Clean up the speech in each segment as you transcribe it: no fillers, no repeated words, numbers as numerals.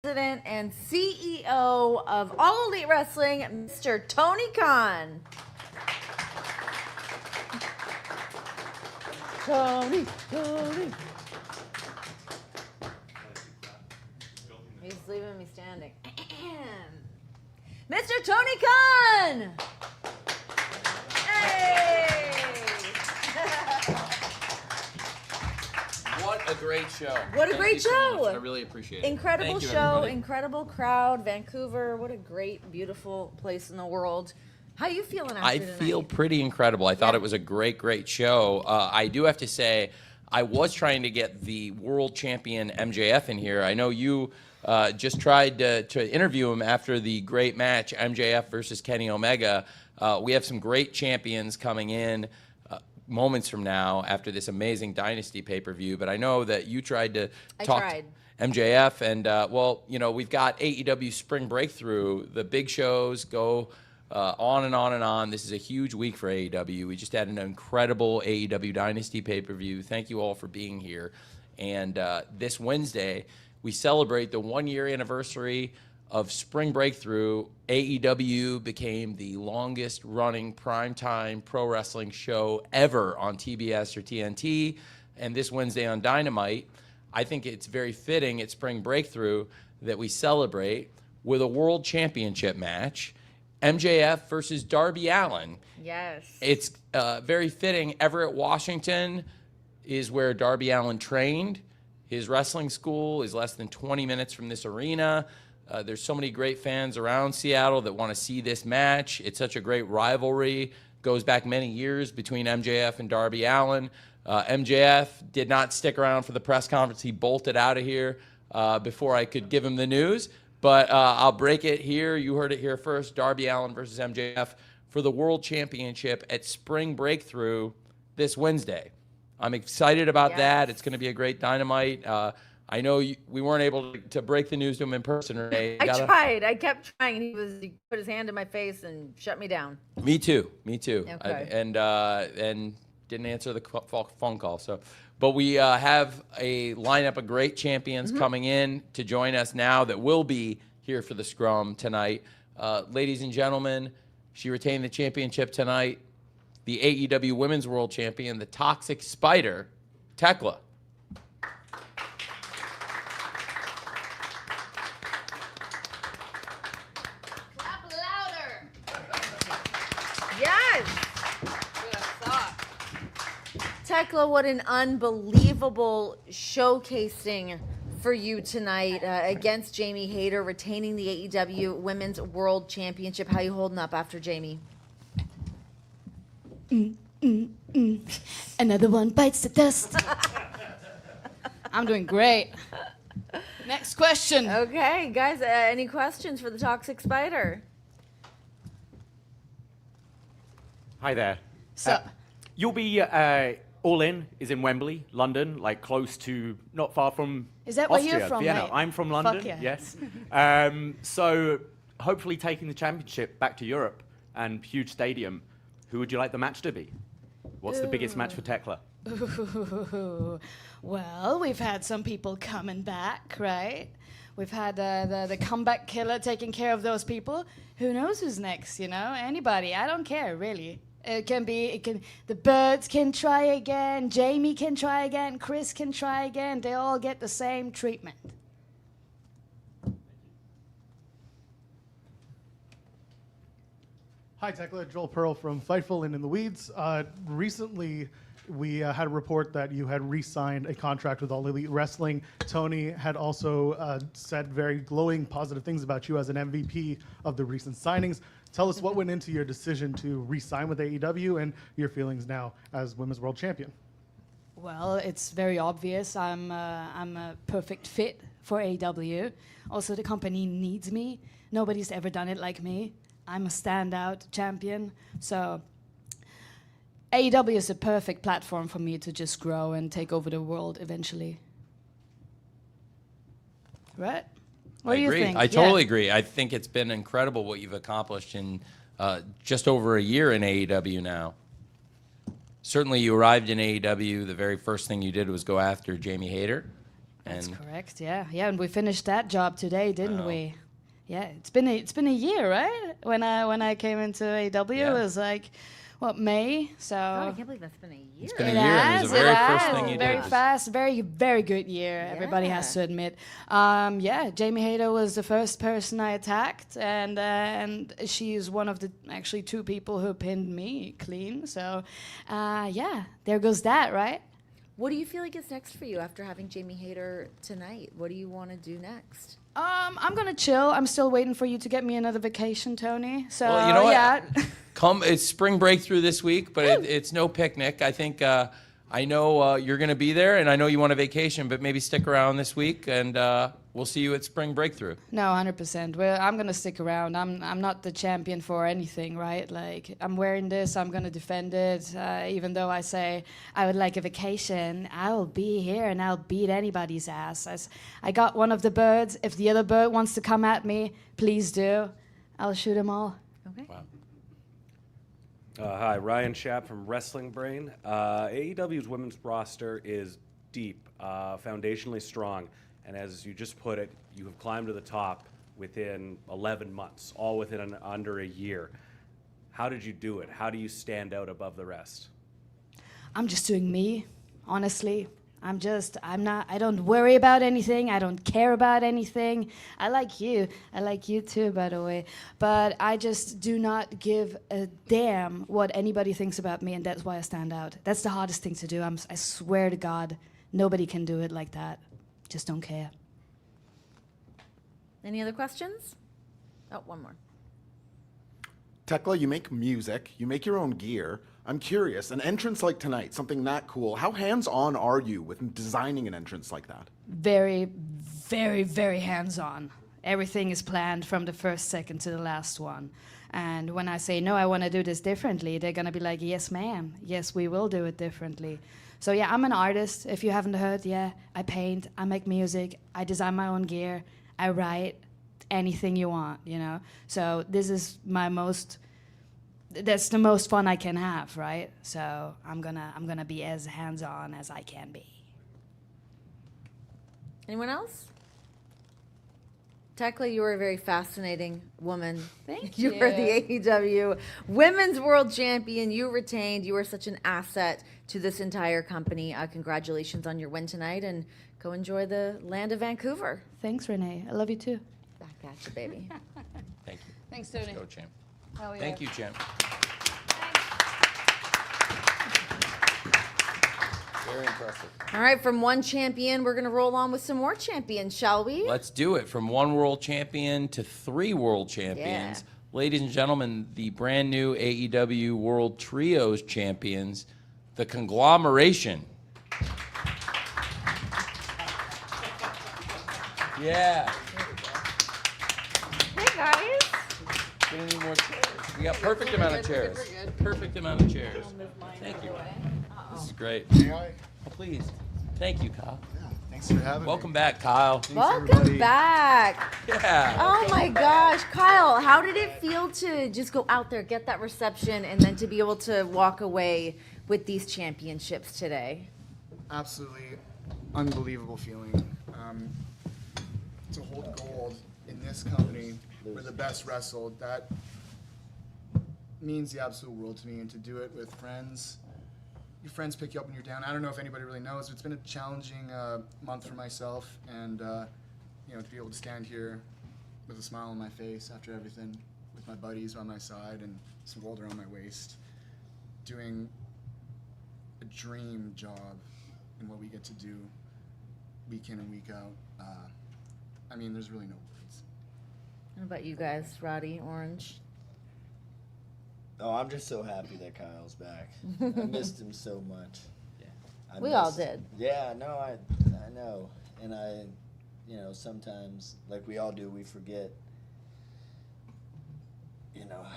President and CEO of All Elite Wrestling, Mr. Tony Khan. Tony. He's leaving me standing. Mr. Tony Khan! Hey! What a great show. What a great show. So I really appreciate it. Incredible show, everybody. incredible crowd, Vancouver. What a great, beautiful place in the world. How are you feeling after tonight? I feel pretty incredible. I thought it was a great show. I do have to say, I was trying to get the world champion MJF in here. I know you just tried to interview him after the great match, MJF versus Kenny Omega. We have some great champions coming in moments from now after this amazing Dynasty pay-per-view. But I know that you tried to talk to MJF. And, well, you know, we've got AEW Spring Breakthrough. The big shows go on and on and on. This is a huge week for AEW. We just had an incredible AEW Dynasty pay-per-view. Thank you all for being here. And this Wednesday, we celebrate the one-year anniversary of Spring Breakthrough. AEW became the longest-running primetime pro wrestling show ever on TBS or TNT. And this Wednesday on Dynamite, I think it's very fitting at Spring Breakthrough that we celebrate with a world championship match. MJF versus Darby Allin. Yes. It's very fitting. Everett, Washington is where Darby Allin trained. His wrestling school is less than 20 minutes from this arena. There's so many great fans around Seattle that want to see this match. It's such a great rivalry. Goes back many years between MJF and Darby Allin. MJF did not stick around for the press conference. He bolted out of here before I could give him the news. But I'll break it here. You heard it here first. Darby Allin versus MJF for the World Championship at Spring Breakthrough this Wednesday. I'm excited about that. It's going to be a great Dynamite. I know we weren't able to break the news to him in person, Renee. I tried. I kept trying. He put his hand in my face and shut me down. Me too. Okay. And didn't answer the phone call. But we have a lineup of great champions coming in to join us now that will be here for the Scrum tonight. Ladies and gentlemen, she retained the championship tonight. The AEW Women's World Champion, the Toxic Spider, Thekla. Clap louder. Yes. Thekla, what an unbelievable showcasing for you tonight against Jamie Hayter, retaining the AEW Women's World Championship. How you holding up after Jamie? Another one bites the dust. I'm doing great. Next question. Okay, guys, any questions for the Toxic Spider? Hi there. So, You'll be All In is in Wembley, London, like close to, not far from Is that where Austria, you're from, Vienna. mate? I'm from London, Fuck yeah. yes. So hopefully taking the championship back to Europe and huge stadium. Who would you like the match to be? What's the biggest match for Thekla? ooh, well, we've had some people coming back, right? We've had the comeback killer taking care of those people. Who knows who's next, you know? Anybody. I don't care, really. The Birds can try again, Jamie can try again, Chris can try again. They all get the same treatment. Hi, Thekla. Joel Pearl from Fightful and In the Weeds. Recently, we had a report that you had re-signed a contract with All Elite Wrestling. Tony had also said very glowing, positive things about you as an MVP of the recent signings. Tell us what went into your decision to re-sign with AEW and your feelings now as Women's World Champion. Well, it's very obvious. I'm a perfect fit for AEW. Also, the company needs me. Nobody's ever done it like me. I'm a standout champion. So AEW is a perfect platform for me to just grow and take over the world eventually. Right? What do you think? I totally agree. I think it's been incredible what you've accomplished in just over a year in AEW now. Certainly, you arrived in AEW. The very first thing you did was go after Jamie Hayter. That's And correct. Yeah, yeah, and we finished that job today, didn't Wow. we? Yeah, it's been a year, right? When I came into AEW, Yeah. it was like, what, May? So God, I can't believe that's been a year. It's been a year, and it was the very first thing you very did. fast, very good year. Everybody has to Yeah. admit. Yeah, Jamie Hayter was the first person I attacked, and she's one of the actually 2 people who pinned me clean. So, yeah, there goes that, right? What do you feel like is next for you after having Jamie Hayter tonight? What do you want to do next? I'm gonna chill. I'm still waiting for you to get me another vacation, Tony. So Well, you know what? yeah. It's spring breakthrough this week, but it's no picnic. I think I know you're going to be there, and I know you want a vacation, but maybe stick around this week, and we'll see you at spring breakthrough. No, 100%. Well, I'm gonna stick around. I'm not the champion for anything, right? Like, I'm wearing this. I'm gonna defend it. Even though I say I would like a vacation, I will be here and I'll beat anybody's ass. I got one of the birds. If the other bird wants to come at me, please do. I'll shoot them all. Okay. Wow. Hi, Ryan Schapp from Wrestling Brain. AEW's women's roster is deep, foundationally strong, and as you just put it, you have climbed to the top within 11 months, all within under a year. How did you do it? How do you stand out above the rest? I'm just doing me, honestly. I don't worry about anything. I don't care about anything. I like you. I like you too, by the way. But I just do not give a damn what anybody thinks about me, and that's why I stand out. That's the hardest thing to do. I swear to God, nobody can do it like that. Just don't care. Any other questions? Oh, one more. Thekla, you make music, you make your own gear. I'm curious, an entrance like tonight, something that cool, how hands-on are you with designing an entrance like that? Very, very hands-on. Everything is planned from the first second to the last one. And when I say, no, I want to do this differently, they're going to be like, yes, ma'am. Yes, we will do it differently. So yeah, I'm an artist. If you haven't heard, yeah, I paint, I make music, I design my own gear, I write anything you want, you know? So this is that's the most fun I can have, right? So I'm gonna be as hands-on as I can be. Anyone else? Thekla, you are a very fascinating woman. Thank You are the AEW Women's World Champion. You retained. You are such an asset to this entire company. Congratulations on your win tonight, and go enjoy the land of Vancouver. Thanks, Renee. I love you too. Back at you, baby. Thank you. Thanks, Tony. Go, champ. Hell yeah. Thank you, champ. Very impressive. All right, from one champion, we're going to roll on with some more champions, shall we? Let's do it. From 1 world champion to 3 world champions. Yeah. Ladies and gentlemen, the brand new AEW World Trios champions, the Conglomeration. Yeah. Hey, guys. We don't need more chairs. We got perfect amount of chairs. Perfect amount of chairs. Thank you. This is great. May I? Oh, please. Thank you, Kyle. Yeah, thanks for having Welcome me. back, Kyle. Welcome everybody. back. Yeah. Oh my gosh, Kyle, how did it feel to just go out there, get that reception, and then to be able to walk away with these championships today? Absolutely unbelievable feeling. To hold gold in this company where the best wrestled, that means the absolute world to me. And to do it with friends, your friends pick you up when you're down. I don't know if anybody really knows, but it's been a challenging month for myself. And to be able to stand here with a smile on my face after everything, with my buddies on my side and some gold around my waist, doing a dream job in what we get to do week in and week out. There's really no words. What about you guys, Roddy, Orange? Oh, I'm just so happy that Kyle's back. I missed him so much. Yeah. We all did. Yeah, no, I know. And sometimes, like we all do, we forget,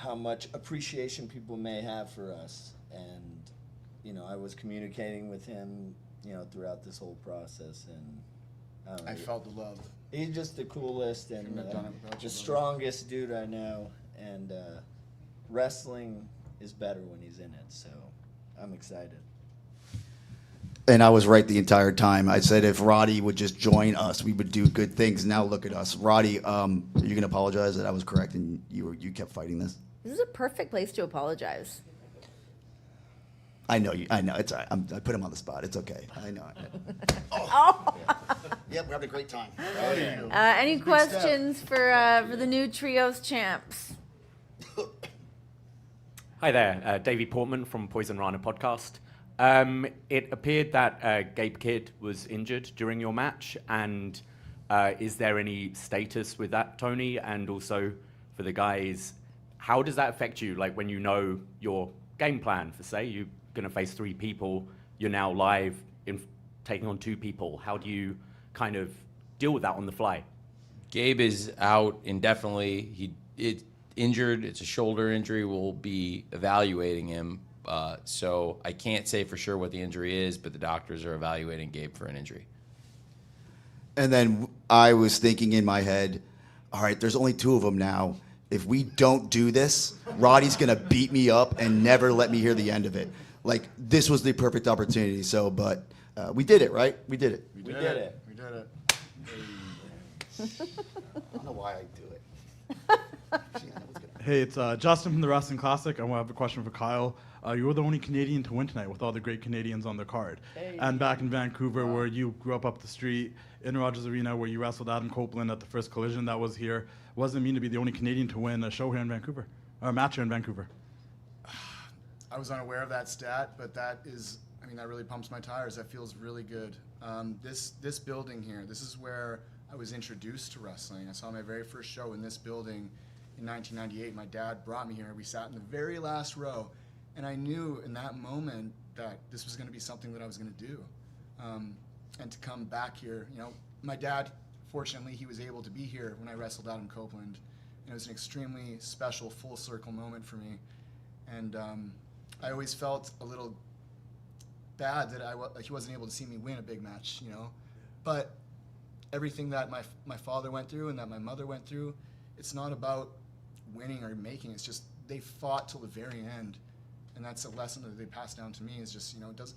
how much appreciation people may have for us. And, I was communicating with him, throughout this whole process. And I felt the love. he's just the coolest and Couldn't have done it without you, the brother. strongest dude I know. And wrestling is better when he's in it, so I'm excited. And I was right the entire time. I said if Roddy would just join us, we would do good things. Now look at us. Roddy, are you going to apologize that I was correct and you kept fighting this? This is a perfect place to apologize. I know you. I know. It's all right. I put him on the spot. It's okay. I know. Yep, we're having a great time. Any questions for the new trios champs? Hi there, Davey Portman from Poison Rana podcast. It appeared that Gabe Kidd was injured during your match, and is there any status with that, Tony? And also for the guys, how does that affect you? Like when you know your game plan for, say, you're going to face 3 people, you're now live in taking on 2 people. How do you kind of deal with that on the fly? Gabe is out indefinitely. It's injured. It's a shoulder injury. We'll be evaluating him. So I can't say for sure what the injury is, but the doctors are evaluating Gabe for an injury. And then I was thinking in my head, all right, there's only 2 of them now. If we don't do this, Roddy's going to beat me up and never let me hear the end of it. Like, this was the perfect opportunity. So, but we did it, right? We did it. We did it. We did it. I don't know why I do it. Hey, it's Justin from the Wrestling Classic. I want to have a question for Kyle. You were the only Canadian to win tonight with all the great Canadians on the card. And back in Vancouver, where you grew up the street, in Rogers Arena, where you wrestled Adam Copeland at the first Collision that was here. What does it mean to be the only Canadian to win a show here in Vancouver, or a match here in Vancouver? I was unaware of that stat, but that really pumps my tires. That feels really good. This building here, this is where I was introduced to wrestling. I saw my very first show in this building in 1998. My dad brought me here. We sat in the very last row, and I knew in that moment that this was going to be something that I was going to do. And to come back here, my dad, fortunately, he was able to be here when I wrestled Adam Copeland, and it was an extremely special full circle moment for me. And I always felt a little bad that he wasn't able to see me win a big match, But everything that my father went through and that my mother went through, it's not about winning or making. It's just they fought till the very end, and that's a lesson that they passed down to me. Is just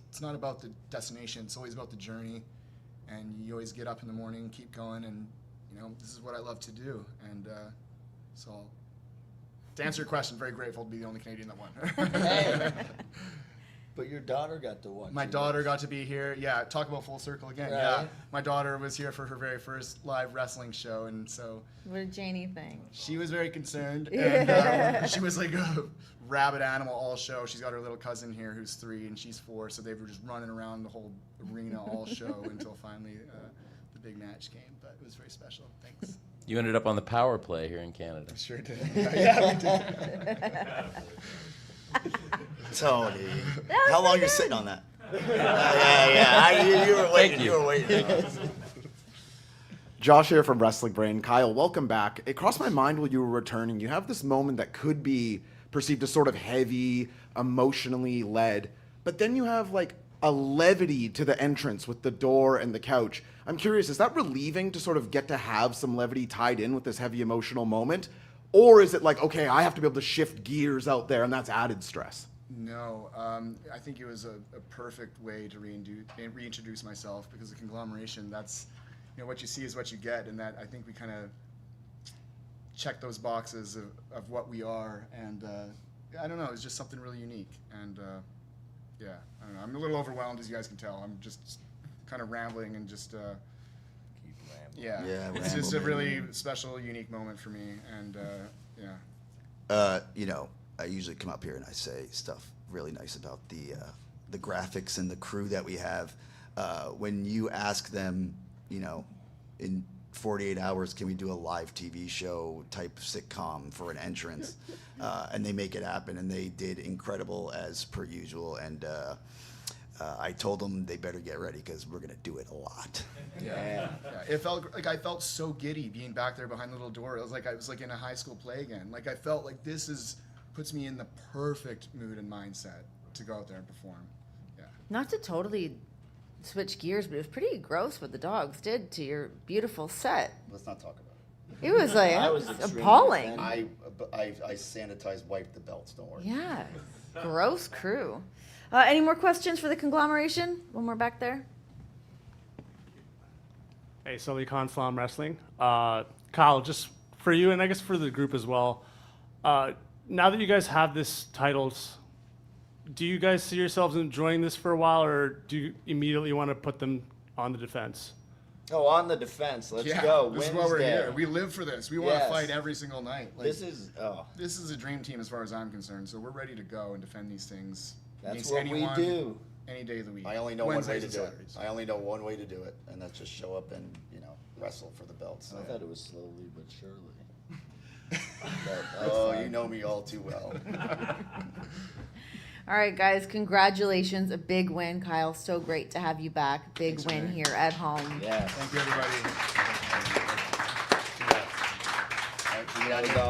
it's not about the destination. It's always about the journey, and you always get up in the morning, keep going, and this is what I love to do. And so, to answer your question, very grateful to be the only Canadian that won. Hey. But your daughter got to watch. My daughter got to be here. Yeah, talk about full circle again. Right. Yeah, my daughter was here for her very first live wrestling show, and so. What did Janie think? She was very concerned, and she was like a rabid animal all show. She's got her little cousin here who's 3, and she's 4, so they were just running around the whole arena all show until finally the big match came. But it was very special. Thanks. You ended up on the power play here in Canada. Sure did. Yeah, we did. Tony, how long you sitting on that? Yeah. You were waiting. You were waiting. Josh here from Wrestling Brain. Kyle, welcome back. It crossed my mind while you were returning. You have this moment that could be perceived as sort of heavy, emotionally led, but then you have like a levity to the entrance with the door and the couch. I'm curious, is that relieving to sort of get to have some levity tied in with this heavy emotional moment? Or is it like, okay, I have to be able to shift gears out there and that's added stress? No, I think it was a perfect way to reintroduce myself, because the Conglomeration, that's, what you see is what you get, and that I think we kind of check those boxes of what we are, and I don't know, it's just something really unique, and I don't know, I'm a little overwhelmed, as you guys can tell. I'm just kind of rambling and just, yeah, it's just a really special, unique moment for me, and I usually come up here and I say stuff really nice about the graphics and the crew that we have. When you ask them, in 48 hours, can we do a live TV show type sitcom for an entrance? And they make it happen, and they did incredible as per usual. And I told them they better get ready because we're gonna do it a lot. Yeah. It felt like I felt so giddy being back there behind the little door. It was like I was like in a high school play again. Like I felt like puts me in the perfect mood and mindset to go out there and perform. Yeah. Not to totally switch gears, but it was pretty gross what the dogs did to your beautiful set. Let's not talk about it. It was like I was extremely appalling. I sanitized, wiped the belts. Don't worry. Yeah, gross crew. Any more questions for the conglomeration? One more back there. Hey, Sully Khan, Slam Wrestling. Kyle, just for you and I guess for the group as well, now that you guys have this titles, do you guys see yourselves enjoying this for a while, or do you immediately want to put them on the defense? Oh, on the defense. Let's go. This is why we're here. We live for this. We want to fight every single night. Like, this is a dream team as far as I'm concerned. So we're ready to go and defend these things. That's what we do. Any day of the week. I only know Wednesdays one way to do it. Saturdays. I only know one way to do it, and that's just show up and wrestle for the belts. I thought it was slowly but surely. You know me all too well. All right, guys, congratulations. A big win, Kyle. So great to have you back. Big win man. here at home. Yeah. Thank you, everybody.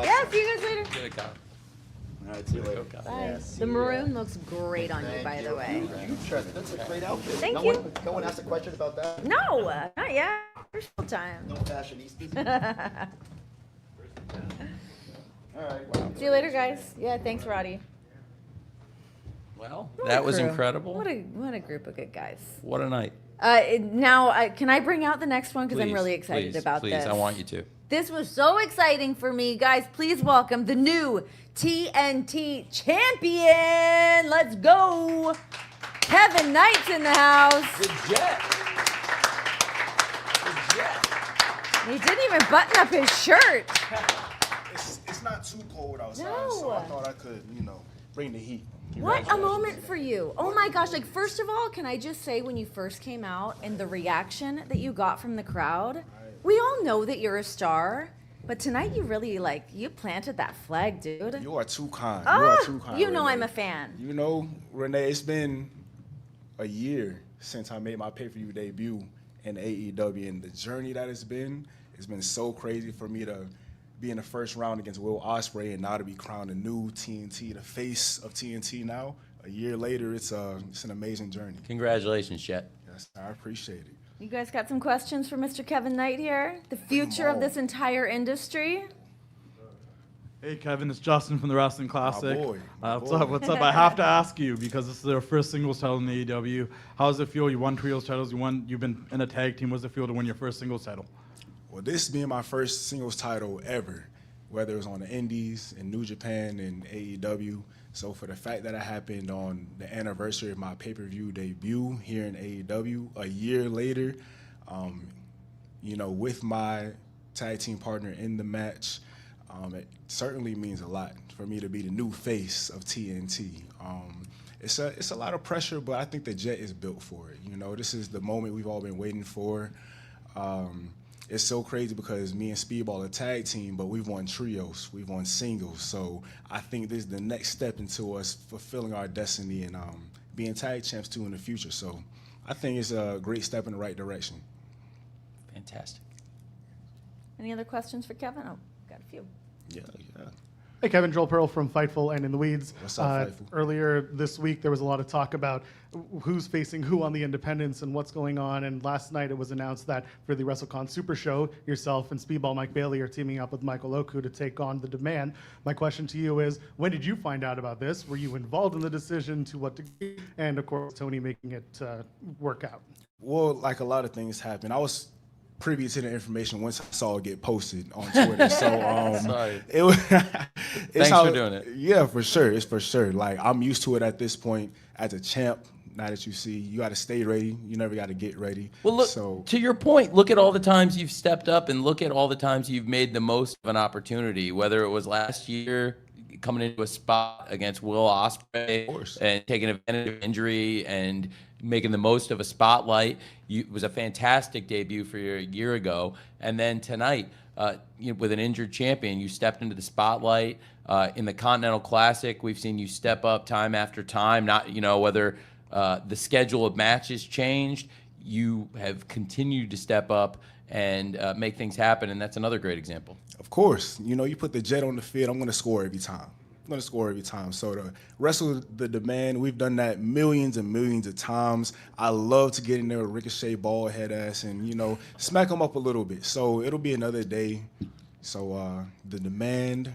Yeah, see you guys later. Good, Kyle. All right, see you later. Bye. Yeah, see The ya. maroon looks great on you, by the way. That's a great outfit. Thank no you. One, no one asked a question about that. No, not yet. There's still time. No fashionistas. All right. Wow. See you later, guys. Yeah, thanks, Roddy. Well, What that a was crew. incredible. What a group of good guys. What a night. Now, can I bring out the next one? Because I'm Please, really excited about please, this. I want you to. This was so exciting for me. Guys, please welcome the new TNT champion. Let's go. Kevin Knight's in the house. The Jet. He didn't even button up his shirt. It's not too cold outside, No. so I thought I could, bring the heat. What a moment for you. Oh my gosh. Like, first of all, can I just say when you first came out and the reaction that you got from the crowd, we all know that you're a star, but tonight you really, you planted that flag, dude. You are too kind. Ah, you are too kind. you know Renee. I'm a fan. Renee, it's been a year since I made my pay-per-view debut in AEW, and the journey that it's been so crazy for me to be in the first round against Will Ospreay and now to be crowned the new TNT, the face of TNT now. A year later, it's an amazing journey. Congratulations, Jet. Yes, I appreciate it. You guys got some questions for Mr. Kevin Knight here? The future of this entire industry? Hey Kevin, it's Justin from the Wrestling Classic. boy, What's up? What's up? I have to ask you because this is their first singles title in AEW. How does it feel? You won trios titles. You've been in a tag team. What does it feel to win your first singles title? Well, this being my first singles title ever, whether it was on the Indies, in New Japan, and AEW. So for the fact that it happened on the anniversary of my pay-per-view debut here in AEW, a year later, with my tag team partner in the match, it certainly means a lot for me to be the new face of TNT. It's a lot of pressure, but I think the Jet is built for it. This is the moment we've all been waiting for. It's so crazy because me and Speedball are a tag team, but we've won trios, we've won singles. So I think this is the next step into us fulfilling our destiny and being tag champs too in the future. So I think it's a great step in the right direction. Fantastic. Any other questions for Kevin? Oh, got a few. Yeah. Hey, Kevin, Joel Pearl from Fightful and In the Weeds. What's up, Fightful? Earlier this week, there was a lot of talk about who's facing who on the independents and what's going on. And last night, it was announced that for the WrestleCon Super Show, yourself and Speedball Mike Bailey are teaming up with Michael Oku to take on The Demand. My question to you is, when did you find out about this? Were you involved in the decision? To what degree? And, of course, Tony making it work out. Well, like a lot of things happen, I was privy to the information once I saw it get posted on Twitter. So Sorry. it was Thanks for doing it. Yeah, for sure. It's for sure. Like, I'm used to it at this point as a champ. Now that you see, you got to stay ready. You never got to get ready. Well, look, to your point, look at all the times you've stepped up and look at all the times you've made the most of an opportunity, whether it was last year coming into a spot against Will Ospreay and taking advantage of injury and making the most of a spotlight. It was a fantastic debut for you a year ago. And then tonight, with an injured champion, you stepped into the spotlight. In the Continental Classic, we've seen you step up time after time, not, whether the schedule of matches changed, you have continued to step up and make things happen, and that's another great example. Of course. You put the Jet on the field, I'm going to score every time. So to wrestle The Demand, we've done that millions and millions of times. I love to get in there with Ricochet, bald head ass, and, smack them up a little bit. So it'll be another day. So The Demand,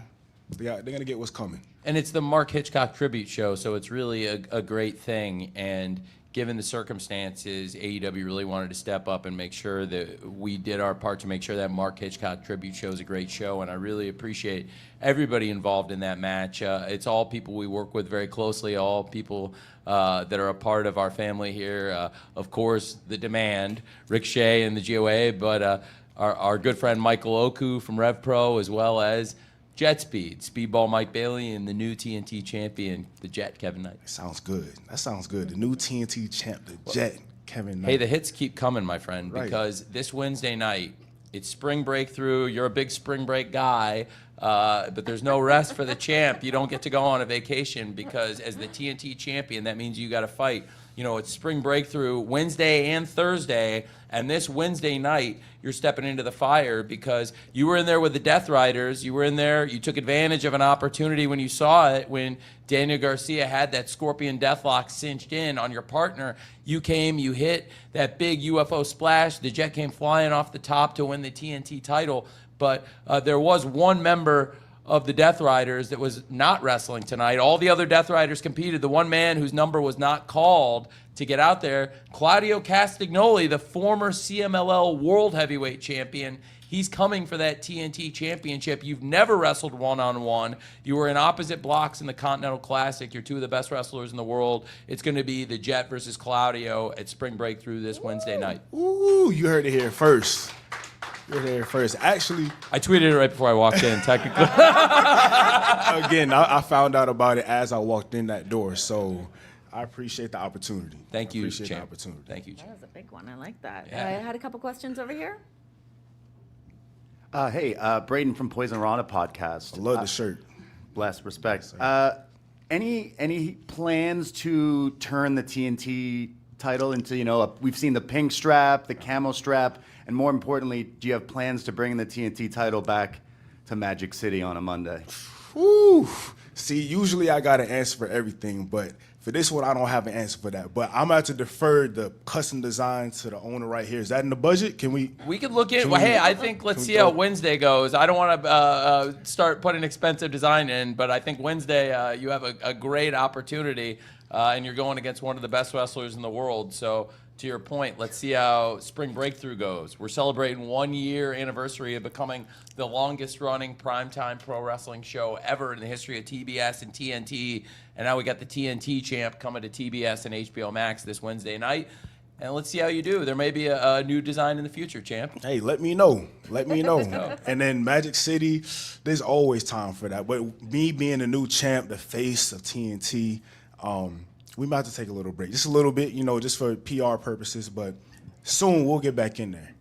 they're gonna get what's coming. And it's the Mark Hitchcock tribute show, so it's really a great thing. And given the circumstances, AEW really wanted to step up and make sure that we did our part to make sure that Mark Hitchcock tribute show is a great show. And I really appreciate everybody involved in that match. It's all people we work with very closely, all people that are a part of our family here. Of course, the Demand, Rick Shea and the GOA, but our good friend Michael Oku from Rev Pro, as well as Jet Speed, Speedball Mike Bailey, and the new TNT champion, the Jet, Kevin Knight. Sounds good. That sounds good. The new TNT champ, the Jet, Kevin Knight. Hey, the hits keep coming, my friend, Right. because this Wednesday night, it's spring break through. You're a big spring break guy, but there's no rest for the champ. You don't get to go on a vacation because as the TNT champion, that means you got to fight. You know, it's spring breakthrough Wednesday and Thursday, and this Wednesday night, you're stepping into the fire because you were in there with the Death Riders. You were in there. You took advantage of an opportunity when you saw it, when Daniel Garcia had that Scorpion Deathlock cinched in on your partner. You came, you hit that big UFO splash. The Jet came flying off the top to win the TNT title, but there was one member of the Death Riders that was not wrestling tonight. All the other Death Riders competed. The one man whose number was not called to get out there, Claudio Castagnoli, the former CMLL World Heavyweight Champion. He's coming for that TNT Championship. You've never wrestled one-on-one. You were in opposite blocks in the Continental Classic. You're two of the best wrestlers in the world. It's going to be the Jet versus Claudio at Spring Breakthrough this Wednesday night. Ooh, you heard it here first. You're there first. Actually, I tweeted it right before I walked in, technically. Again, I found out about it as I walked in that door, so I appreciate the opportunity. Thank you, appreciate champ. the opportunity. Thank you, That champ. was a big one. I like that. Yeah. I had a couple questions over here. Hey, Braden from Poison Rana podcast. I love the shirt. Bless, respect. Any plans to turn the TNT title into, we've seen the pink strap, the camo strap, and more importantly, do you have plans to bring the TNT title back to Magic City on a Monday? Woo! See, usually I got an answer for everything, but for this one, I don't have an answer for that. But I'm going to have to defer the custom design to the owner right here. Is that in the budget? Can we? We could look in. Can Well, we- hey, I think let's can we see how throw- Wednesday goes. I don't want to start putting expensive design in, but I think Wednesday you have a great opportunity, and you're going against one of the best wrestlers in the world. So to your point, let's see how Spring Breakthrough goes. We're celebrating 1 year anniversary of becoming the longest running primetime pro wrestling show ever in the history of TBS and TNT. And now we got the TNT champ coming to TBS and HBO Max this Wednesday night. And let's see how you do. There may be a new design in the future, champ. Hey, let me know. Let me know. And then Magic City, there's always time for that. But me being the new champ, the face of TNT, we might have to take a little break. Just a little bit, just for PR purposes. But soon we'll get back in there.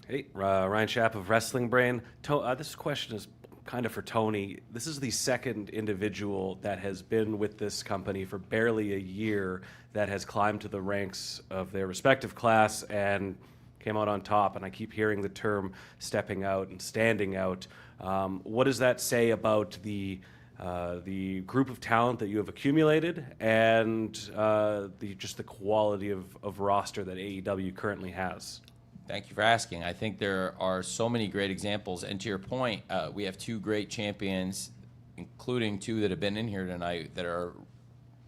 Hey, Ryan Schapp of Wrestling Brain. This question is kind of for Tony. This is the second individual that has been with this company for barely a year that has climbed to the ranks of their respective class and came out on top. And I keep hearing the term stepping out and standing out. What does that say about the group of talent that you have accumulated and just the quality of roster that AEW currently has? Thank you for asking. I think there are so many great examples. And to your point, we have two great champions, including two that have been in here tonight that are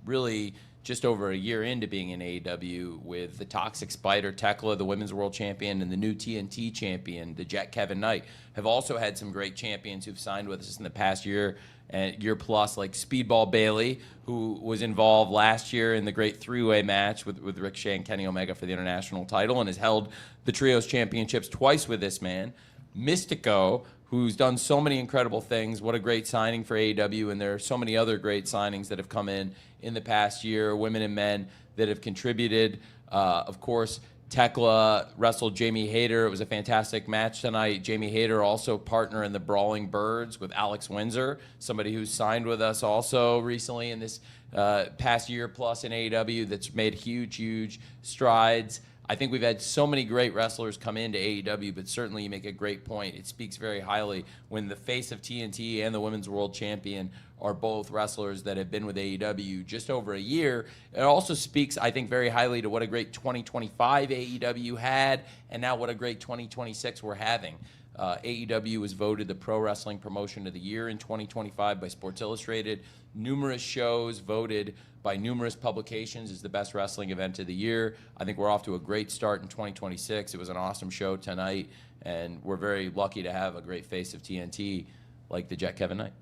really just over a year into being in AEW, with the Toxic Spider, Thekla, the Women's World Champion, and the new TNT Champion, the Jet, Kevin Knight, have also had some great champions who've signed with us in the past year and year plus, like Speedball Bailey, who was involved last year in the great three-way match with Rick Shea and Kenny Omega for the international title and has held the Trios Championships twice with this man. Mystico, who's done so many incredible things. What a great signing for AEW, and there are so many other great signings that have come in the past year, women and men that have contributed. Of course, Thekla wrestled Jamie Hayter. It was a fantastic match tonight. Jamie Hayter also partner in the Brawling Birds with Alex Windsor, somebody who's signed with us also recently in this past year plus in AEW that's made huge strides. I think we've had so many great wrestlers come into AEW, but certainly you make a great point. It speaks very highly when the face of TNT and the Women's World Champion are both wrestlers that have been with AEW just over a year. It also speaks, I think, very highly to what a great 2025 AEW had, and now what a great 2026 we're having. AEW was voted the Pro Wrestling Promotion of the Year in 2025 by Sports Illustrated. Numerous shows voted by numerous publications as the best wrestling event of the year. I think we're off to a great start in 2026. It was an awesome show tonight, and we're very lucky to have a great face of TNT like the Jet Kevin Knight.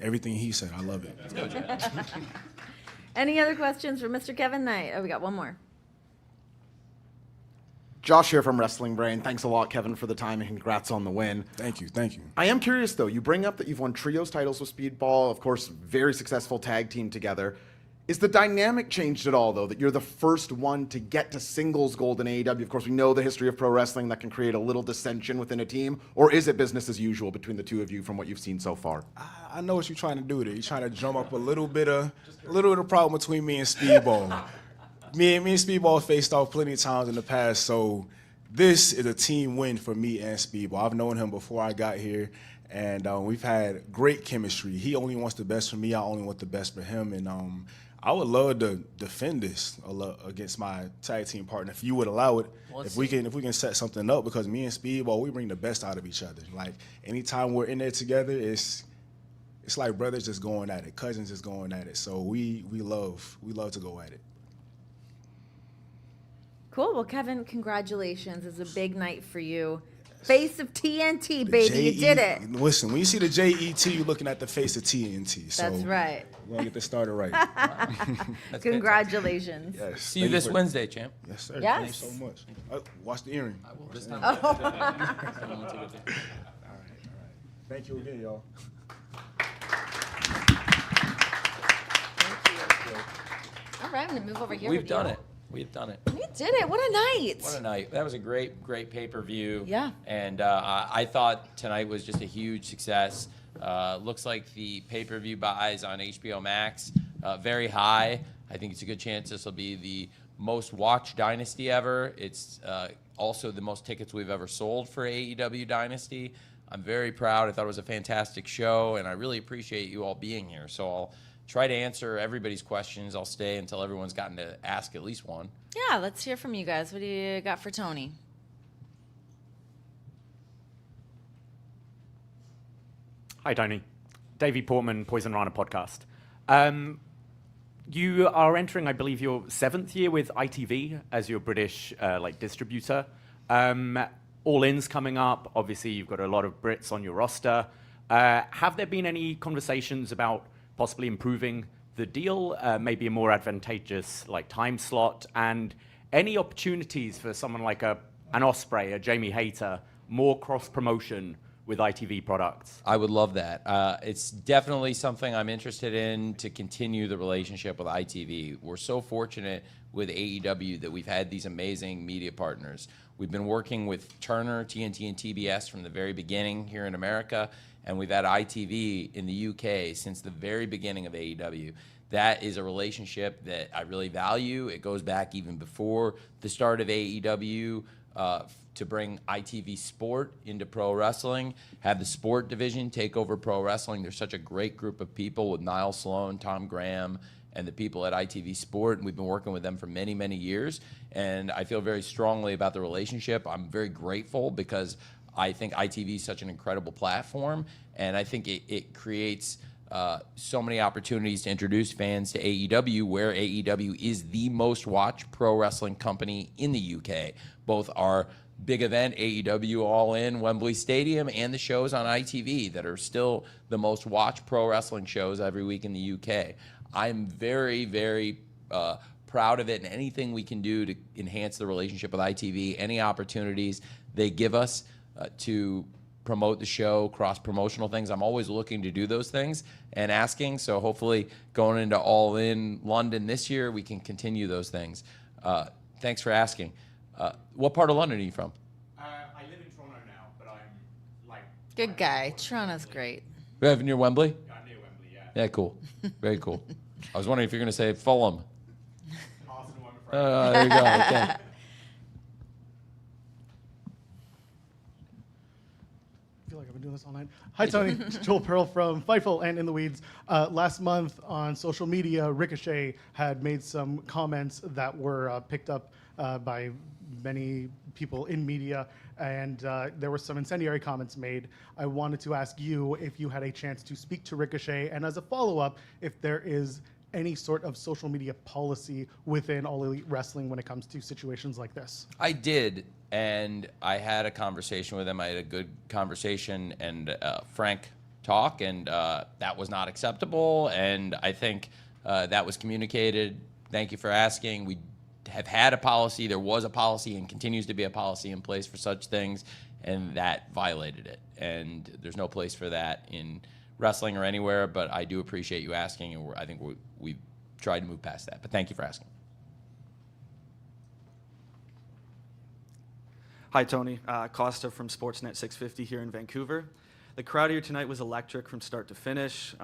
Everything he said, I love it. Let's go, Jet. Any other questions for Mr. Kevin Knight? Oh, we got one more. Josh here from Wrestling Brain. Thanks a lot, Kevin, for the time, and congrats on the win. Thank you, thank you. I am curious, though. You bring up that you've won trios titles with Speedball, of course, very successful tag team together. Is the dynamic changed at all, though, that you're the first one to get to singles gold in AEW? Of course, we know the history of pro wrestling that can create a little dissension within a team. Or is it business as usual between the two of you from what you've seen so far? I know what you're trying to do there. You're trying to drum up a little bit of problem between me and Speedball. me and Speedball faced off plenty of times in the past, so this is a team win for me and Speedball. I've known him before I got here, and we've had great chemistry. He only wants the best for me. I only want the best for him, and I would love to defend this against my tag team partner if you would allow it. If we can set something up, because me and Speedball, we bring the best out of each other. Like anytime we're in there together, it's like brothers just going at it, cousins just going at it. So we love to go at it. Cool. Well, Kevin, congratulations. It's a big night for you. Face of TNT, baby. You did it. Listen, when you see the JET, you're looking at the face of TNT. So That's right. We're going to get this started right. Congratulations. Yes. See you this Wednesday, champ. Yes, sir. Yes. Thank you so much. Watch the earring. I will this time. All right. Thank you again, y'all. All right, I'm going to move over here. We've done it. We've done it. We did it. What a night. What a night. That was a great pay-per-view. Yeah. And I thought tonight was just a huge success. Looks like the pay-per-view buys on HBO Max, very high. I think it's a good chance this will be the most watched Dynasty ever. It's also the most tickets we've ever sold for AEW Dynasty. I'm very proud. I thought it was a fantastic show, and I really appreciate you all being here. So I'll try to answer everybody's questions. I'll stay until everyone's gotten to ask at least one. Yeah, let's hear from you guys. What do you got for Tony? Hi, Tony. Davey Portman, Poison Rana podcast. You are entering, I believe, your 7th year with ITV as your British distributor. All In's coming up. Obviously, you've got a lot of Brits on your roster. Have there been any conversations about possibly improving the deal, maybe a more advantageous time slot, and any opportunities for someone like an Ospreay, a Jamie Hayter, more cross-promotion with ITV products? I would love that. It's definitely something I'm interested in to continue the relationship with ITV. We're so fortunate with AEW that we've had these amazing media partners. We've been working with Turner, TNT, and TBS from the very beginning here in America, and we've had ITV in the UK since the very beginning of AEW. That is a relationship that I really value. It goes back even before the start of AEW, to bring ITV Sport into pro wrestling, have the sport division take over pro wrestling. There's such a great group of people with Niall Sloan, Tom Graham, and the people at ITV Sport, and we've been working with them for many, many years, and I feel very strongly about the relationship. I'm very grateful because I think ITV is such an incredible platform, and I think it creates so many opportunities to introduce fans to AEW, where AEW is the most watched pro wrestling company in the UK. Both our big event, AEW All In, Wembley Stadium, and the shows on ITV that are still the most watched pro wrestling shows every week in the UK. I'm very, very proud of it, and anything we can do to enhance the relationship with ITV, any opportunities they give us to promote the show, cross-promotional things, I'm always looking to do those things and asking. So hopefully going into All In London this year, we can continue those things. Thanks for asking. What part of London are you from? I live in Toronto now, but I'm Good guy. Toronto's great. You have near Wembley? I'm near Wembley, yeah. Yeah, cool. Very cool. I was wondering if you're going to say Fulham. Arsenal, I'm There you go. Okay. I feel like I've been doing this all night. Hi, Tony. Joel Pearl from Fightful and In the Weeds. Last month on social media, Ricochet had made some comments that were picked up by many people in media, and there were some incendiary comments made. I wanted to ask you if you had a chance to speak to Ricochet, and as a follow-up, if there is any sort of social media policy within All Elite Wrestling when it comes to situations like this. I did, and I had a conversation with him. I had a good conversation and frank talk, and that was not acceptable, and I think that was communicated. Thank you for asking. We have had a policy. There was a policy and continues to be a policy in place for such things, and that violated it, and there's no place for that in wrestling or anywhere, but I do appreciate you asking, and I think we've tried to move past that, but thank you for asking. Hi, Tony. Costa from Sportsnet 650 here in Vancouver. The crowd here tonight was electric from start to finish.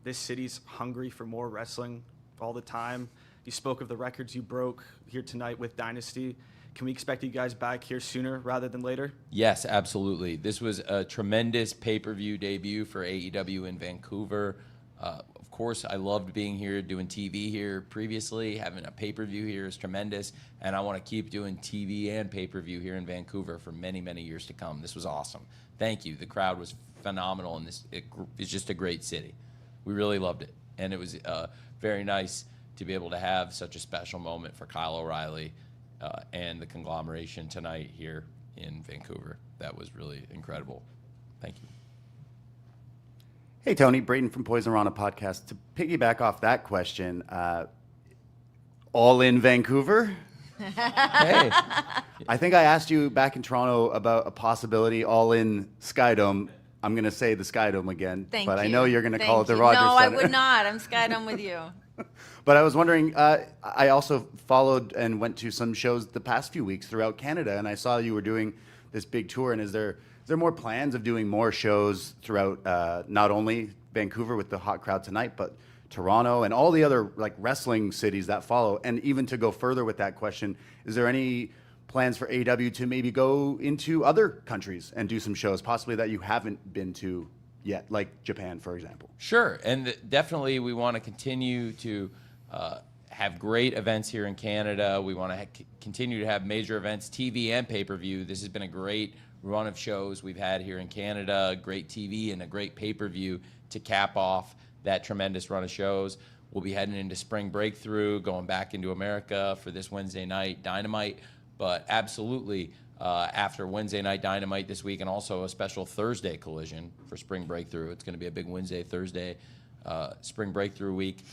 This city's hungry for more wrestling all the time. You spoke of the records you broke here tonight with Dynasty. Can we expect you guys back here sooner rather than later? Yes, absolutely. This was a tremendous pay-per-view debut for AEW in Vancouver. Of course, I loved being here, doing TV here previously. Having a pay-per-view here is tremendous, and I want to keep doing TV and pay-per-view here in Vancouver for many, many years to come. This was awesome. Thank you. The crowd was phenomenal, and it's just a great city. We really loved it, and it was very nice to be able to have such a special moment for Kyle O'Reilly and the Conglomeration tonight here in Vancouver. That was really incredible. Thank you. Hey, Tony, Braden from Poison Rana podcast. To piggyback off that question, all in Vancouver? Hey. I think I asked you back in Toronto about a possibility all in Skydome. I'm going to say the Skydome again, Thank but you. I know you're going to Thank call it the you. Rogers No, Center. I would not. I'm Skydome with you. But I was wondering, I also followed and went to some shows the past few weeks throughout Canada, and I saw you were doing this big tour. And is there more plans of doing more shows throughout not only Vancouver with the hot crowd tonight, but Toronto and all the other like wrestling cities that follow? And even to go further with that question, is there any plans for AEW to maybe go into other countries and do some shows, possibly that you haven't been to yet, like Japan, for example? Sure, and definitely we want to continue to have great events here in Canada. We want to continue to have major events, TV and pay-per-view. This has been a great run of shows we've had here in Canada, great TV and a great pay-per-view to cap off that tremendous run of shows. We'll be heading into Spring Breakthrough, going back into America for this Wednesday night Dynamite, but absolutely after Wednesday night Dynamite this week and also a special Thursday Collision for Spring Breakthrough. It's going to be a big Wednesday, Thursday Spring Breakthrough week.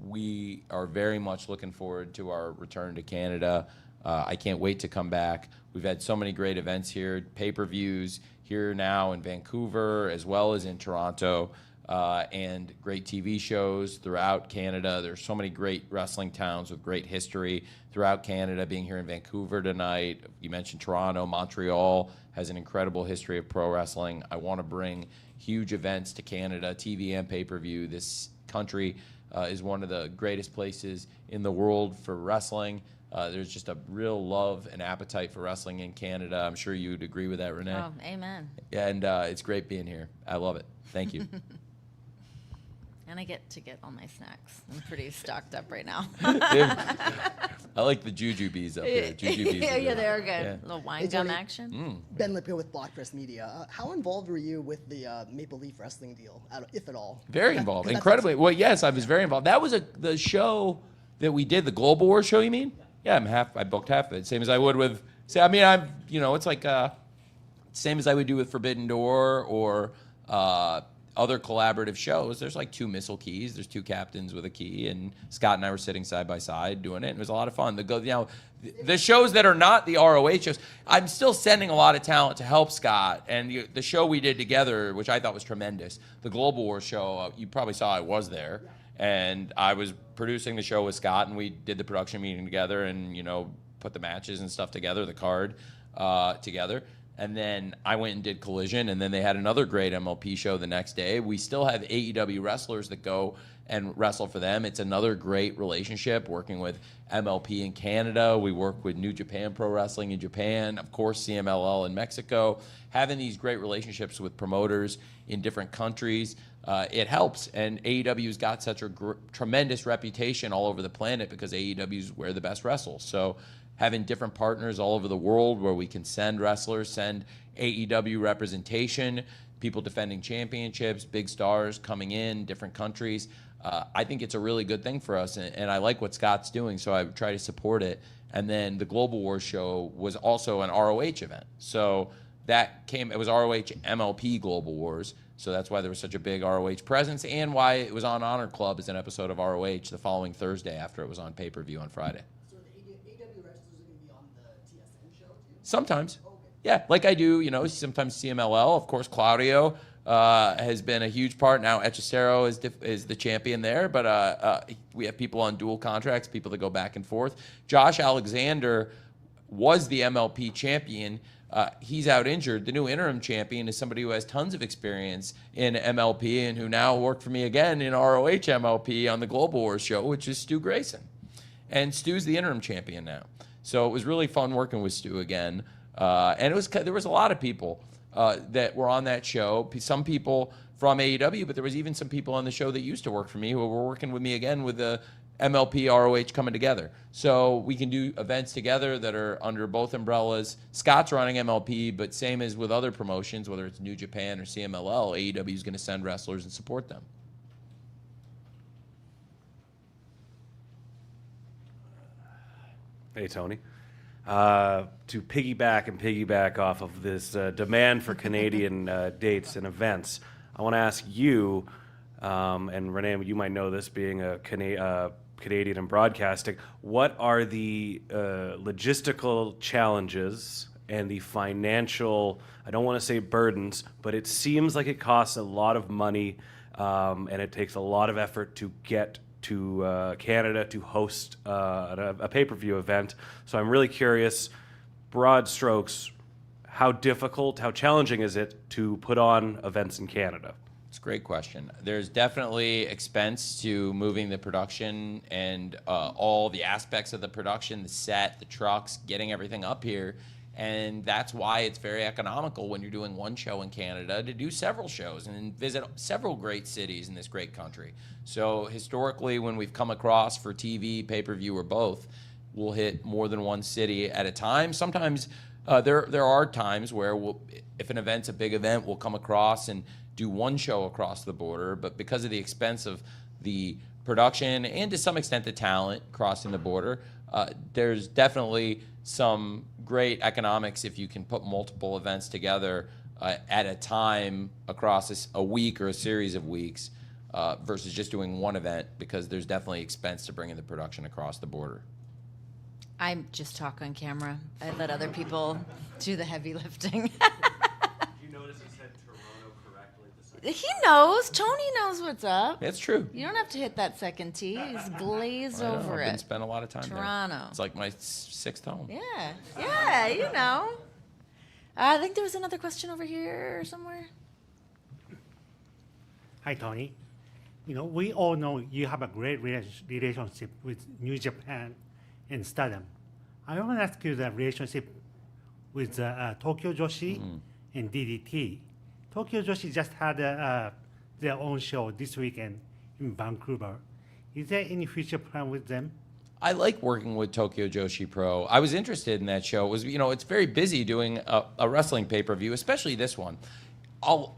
We are very much looking forward to our return to Canada. I can't wait to come back. We've had so many great events here, pay-per-views here now in Vancouver as well as in Toronto, and great TV shows throughout Canada. There's so many great wrestling towns with great history throughout Canada. Being here in Vancouver tonight, you mentioned Toronto, Montreal has an incredible history of pro wrestling. I want to bring huge events to Canada, TV and pay-per-view. This country is one of the greatest places in the world for wrestling. There's just a real love and appetite for wrestling in Canada. I'm sure you'd agree with that, Renee. Oh, amen. And it's great being here. I love it. Thank you. And I get to get all my snacks. I'm pretty stocked up right now. I like the jujubes up here. Jujubes yeah, they are good. Yeah. A little wine Hey, gum Johnny. action. Ben Lip here with Block Press Media. How involved were you with the Maple Leaf Wrestling deal, if at all? Very involved. Incredibly. Well, yes, I was very involved. That was the show that we did, the Global War show, you mean? Yeah, I booked half of it. Same as I would with, it's like same as I would do with Forbidden Door or other collaborative shows. There's like 2 missile keys. There's 2 captains with a key, and Scott and I were sitting side by side doing it. And it was a lot of fun. The shows that are not the ROH shows, I'm still sending a lot of talent to help Scott. And the show we did together, which I thought was tremendous, the Global War show, you probably saw I was there. And I was producing the show with Scott, and we did the production meeting together and, put the matches and stuff together, the card together. And then I went and did Collision, and then they had another great MLP show the next day. We still have AEW wrestlers that go and wrestle for them. It's another great relationship working with MLP in Canada. We work with New Japan Pro Wrestling in Japan, of course, CMLL in Mexico. Having these great relationships with promoters in different countries, it helps. And AEW's got such a tremendous reputation all over the planet because AEW's where the best wrestles. So having different partners all over the world where we can send wrestlers, send AEW representation, people defending championships, big stars coming in, different countries. I think it's a really good thing for us, and I like what Scott's doing, so I try to support it. And then the Global Wars show was also an ROH event. So it was ROH MLP Global Wars, so that's why there was such a big ROH presence and why it was on Honor Club as an episode of ROH the following Thursday after it was on pay-per-view on Friday. Sometimes. Yeah, like I do, sometimes CMLL. Of course, Claudio has been a huge part. Now Hechicero is the champion there, but we have people on dual contracts, people that go back and forth. Josh Alexander was the MLP champion. He's out injured. The new interim champion is somebody who has tons of experience in MLP and who now worked for me again in ROH MLP on the Global Wars show, which is Stu Grayson. And Stu's the interim champion now. So it was really fun working with Stu again. And there was a lot of people that were on that show. Some people from AEW, but there was even some people on the show that used to work for me who were working with me again with the MLP, ROH coming together. So we can do events together that are under both umbrellas. Scott's running MLP, but same as with other promotions, whether it's New Japan or CMLL, AEW is going to send wrestlers and support them. Hey, Tony. To piggyback off of this demand for Canadian dates and events, I want to ask you, and Renee, you might know this being a Canadian in broadcasting, what are the logistical challenges and the financial, I don't want to say burdens, but it seems like it costs a lot of money and it takes a lot of effort to get to Canada to host a pay-per-view event. So I'm really curious, broad strokes, how challenging is it to put on events in Canada? It's a great question. There's definitely expense to moving the production and all the aspects of the production, the set, the trucks, getting everything up here. And that's why it's very economical when you're doing one show in Canada to do several shows and visit several great cities in this great country. So historically, when we've come across for TV, pay-per-view, or both, we'll hit more than one city at a time. Sometimes there are times where if an event's a big event, we'll come across and do one show across the border. But because of the expense of the production and to some extent the talent crossing the border, there's definitely some great economics if you can put multiple events together at a time across a week or a series of weeks versus just doing one event, because there's definitely expense to bringing the production across the border. I just talk on camera. I let other people do the heavy lifting. You notice he said Toronto correctly the second He knows. Tony knows what's up. That's true. You don't have to hit that second T. Just glaze over I've it. spent a lot of time Toronto. there. It's like my sixth home. Yeah, you know. I think there was another question over here somewhere. Hi, Tony. We all know you have a great relationship with New Japan and Stardom. I want to ask you the relationship with Tokyo Joshi and DDT. Tokyo Joshi just had their own show this weekend in Vancouver. Is there any future plan with them? I like working with Tokyo Joshi Pro. I was interested in that show. It was, it's very busy doing a wrestling pay-per-view, especially this one. I'll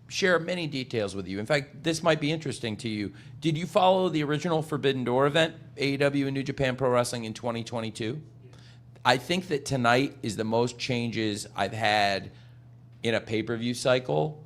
share many details with you. In fact, this might be interesting to you. Did you follow the original Forbidden Door event, AEW and New Japan Pro Wrestling in 2022? I think that tonight is the most changes I've had in a pay-per-view cycle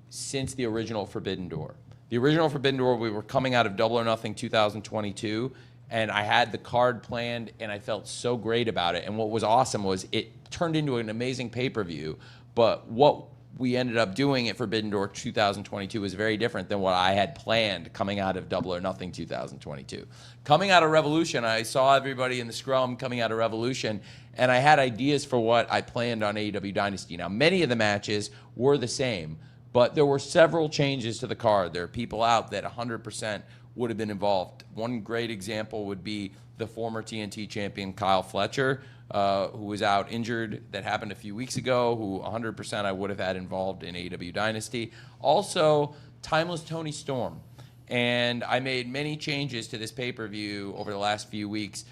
since the original Forbidden Door. The original Forbidden Door, we were coming out of Double or Nothing 2022, and I had the card planned, and I felt so great about it. And what was awesome was it turned into an amazing pay-per-view. But what we ended up doing at Forbidden Door 2022 was very different than what I had planned coming out of Double or Nothing 2022. Coming out of Revolution, I saw everybody in the scrum coming out of Revolution, and I had ideas for what I planned on AEW Dynasty. Now, many of the matches were the same, but there were several changes to the card. There are people out that 100% would have been involved. One great example would be the former TNT champion Kyle Fletcher, who was out injured. That happened a few weeks ago, who 100% I would have had involved in AEW Dynasty. Also, Timeless Tony Storm. And I made many changes to this pay-per-view over the last few weeks.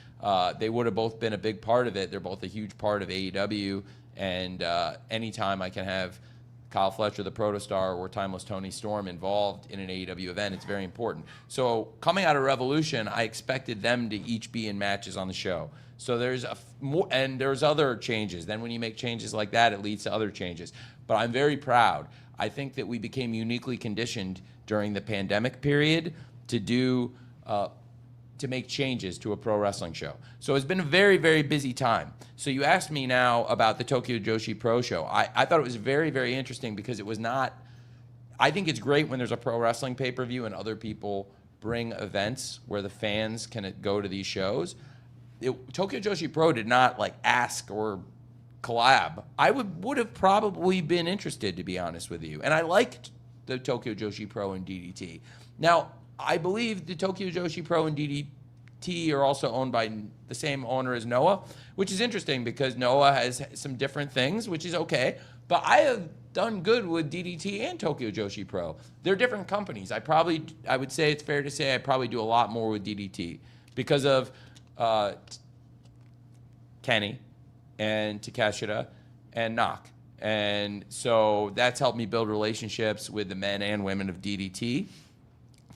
They would have both been a big part of it. They're both a huge part of AEW. And anytime I can have Kyle Fletcher, the Protostar, or Timeless Tony Storm involved in an AEW event, it's very important. So coming out of Revolution, I expected them to each be in matches on the show. So there's and there's other changes. Then when you make changes like that, it leads to other changes. But I'm very proud. I think that we became uniquely conditioned during the pandemic period to do to make changes to a pro wrestling show. So it's been a very, very busy time. So you asked me now about the Tokyo Joshi Pro Show. I thought it was very, very interesting because it was not, I think it's great when there's a pro wrestling pay-per-view and other people bring events where the fans can go to these shows. Tokyo Joshi Pro did not like ask or collab. I would have probably been interested, to be honest with you. And I liked the Tokyo Joshi Pro and DDT. Now, I believe the Tokyo Joshi Pro and DDT are also owned by the same owner as Noah, which is interesting because Noah has some different things, which is okay. But I have done good with DDT and Tokyo Joshi Pro. They're different companies. I would say it's fair to say I probably do a lot more with DDT because of Kenny and Takeshita and Knock. And so that's helped me build relationships with the men and women of DDT.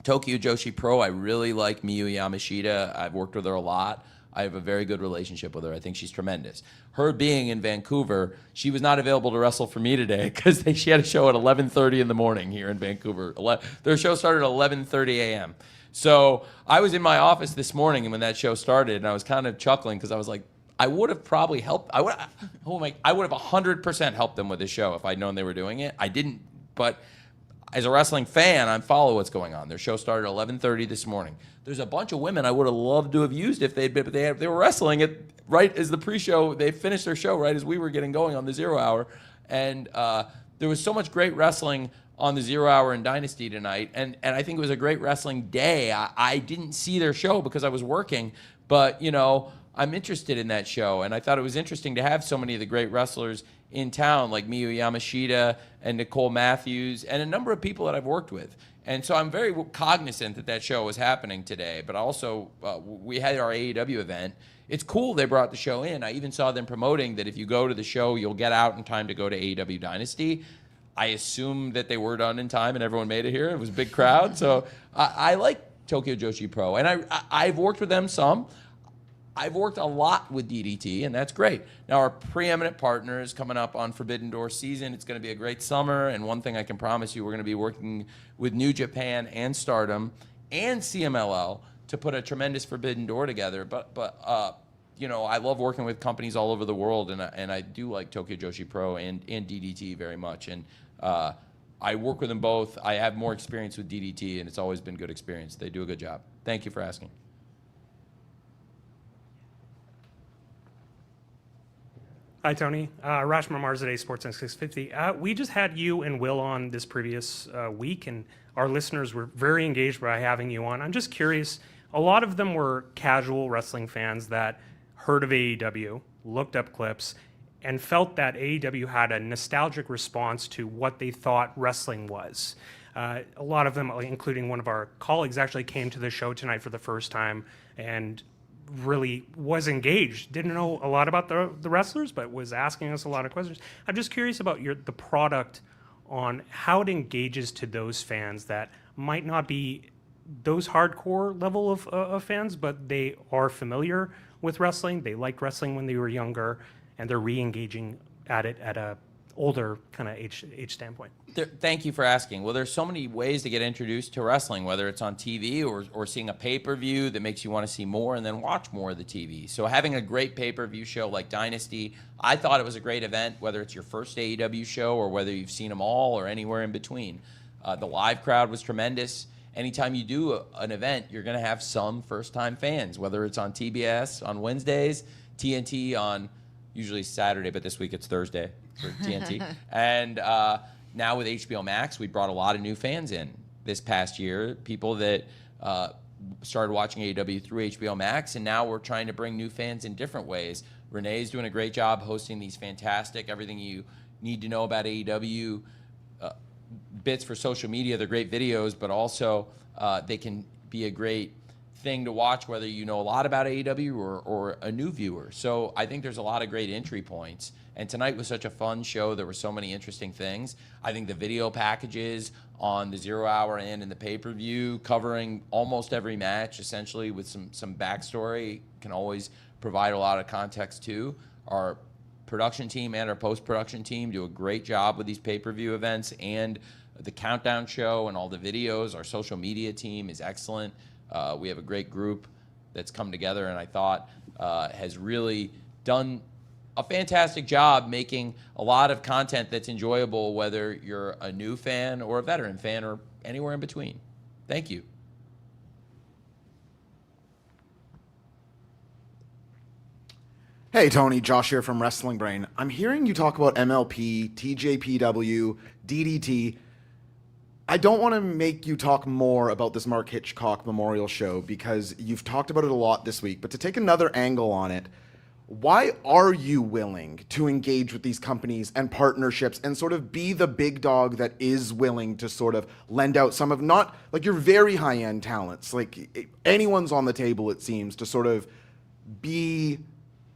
Tokyo Joshi Pro, I really like Miyu Yamashita. I've worked with her a lot. I have a very good relationship with her. I think she's tremendous. Her being in Vancouver, she was not available to wrestle for me today because she had a show at 11:30 in the morning here in Vancouver. Their show started at 11:30 a.m. So I was in my office this morning and when that show started, and I was kind of chuckling because I was like, I would have probably helped. I would have 100% helped them with the show if I'd known they were doing it. I didn't, but as a wrestling fan, I follow what's going on. Their show started at 11:30 this morning. There's a bunch of women I would have loved to have used if they were wrestling it right as the pre-show. They finished their show right as we were getting going on the 0 hour. And there was so much great wrestling on the 0 hour in Dynasty tonight. And I think it was a great wrestling day. I didn't see their show because I was working. But, you know, I'm interested in that show. And I thought it was interesting to have so many of the great wrestlers in town, like Miyu Yamashita and Nicole Matthews, and a number of people that I've worked with. And so I'm very cognizant that show was happening today. But also, we had our AEW event. It's cool they brought the show in. I even saw them promoting that if you go to the show, you'll get out in time to go to AEW Dynasty. I assume that they were done in time and everyone made it here. It was a big crowd. So I like Tokyo Joshi Pro. And I've worked with them some. I've worked a lot with DDT, and that's great. Now, our preeminent partner is coming up on Forbidden Door season. It's going to be a great summer, and one thing I can promise you, we're going to be working with New Japan and Stardom and CMLL to put a tremendous Forbidden Door together. But you know, I love working with companies all over the world, and I do like Tokyo Joshi Pro and DDT very much. And I work with them both. I have more experience with DDT, and it's always been good experience. They do a good job. Thank you for asking. Hi, Tony. Rash Marzadeh, Sportsnet 650. We just had you and Will on this previous week, and our listeners were very engaged by having you on. I'm just curious, a lot of them were casual wrestling fans that heard of AEW, looked up clips, and felt that AEW had a nostalgic response to what they thought wrestling was. A lot of them, including one of our colleagues, actually came to the show tonight for the first time and really was engaged, didn't know a lot about the wrestlers, but was asking us a lot of questions. I'm just curious about the product, on how it engages to those fans that might not be those hardcore level of fans, but they are familiar with wrestling, they liked wrestling when they were younger, and they're re-engaging at it at a older kind of age standpoint? Thank you for asking. Well, there's so many ways to get introduced to wrestling, whether it's on TV or seeing a pay-per-view that makes you want to see more and then watch more of the TV. So having a great pay-per-view show like Dynasty, I thought it was a great event, whether it's your first AEW show or whether you've seen them all or anywhere in between. The live crowd was tremendous. Anytime you do an event, you're going to have some first-time fans, whether it's on TBS on Wednesdays, TNT on usually Saturday, but this week it's Thursday for TNT. And now with HBO Max, we brought a lot of new fans in this past year, people that started watching AEW through HBO Max, and now we're trying to bring new fans in different ways. Renee's doing a great job hosting these fantastic, everything you need to know about AEW bits for social media. They're great videos, but also they can be a great thing to watch whether you know a lot about AEW or a new viewer. So I think there's a lot of great entry points. And tonight was such a fun show. There were so many interesting things. I think the video packages on the 0 hour and the pay-per-view covering almost every match, essentially with some backstory, can always provide a lot of context too. Our production team and our post-production team do a great job with these pay-per-view events and the countdown show and all the videos. Our social media team is excellent. We have a great group that's come together and I thought has really done a fantastic job making a lot of content that's enjoyable, whether you're a new fan or a veteran fan or anywhere in between. Thank you. Hey, Tony, Josh here from Wrestling Brain. I'm hearing you talk about MLP, TJPW, DDT. I don't want to make you talk more about this Mark Hitchcock Memorial Show because you've talked about it a lot this week, but to take another angle on it, why are you willing to engage with these companies and partnerships and sort of be the big dog that is willing to sort of lend out some of, not like your very high-end talents, like anyone's on the table, it seems, to sort of be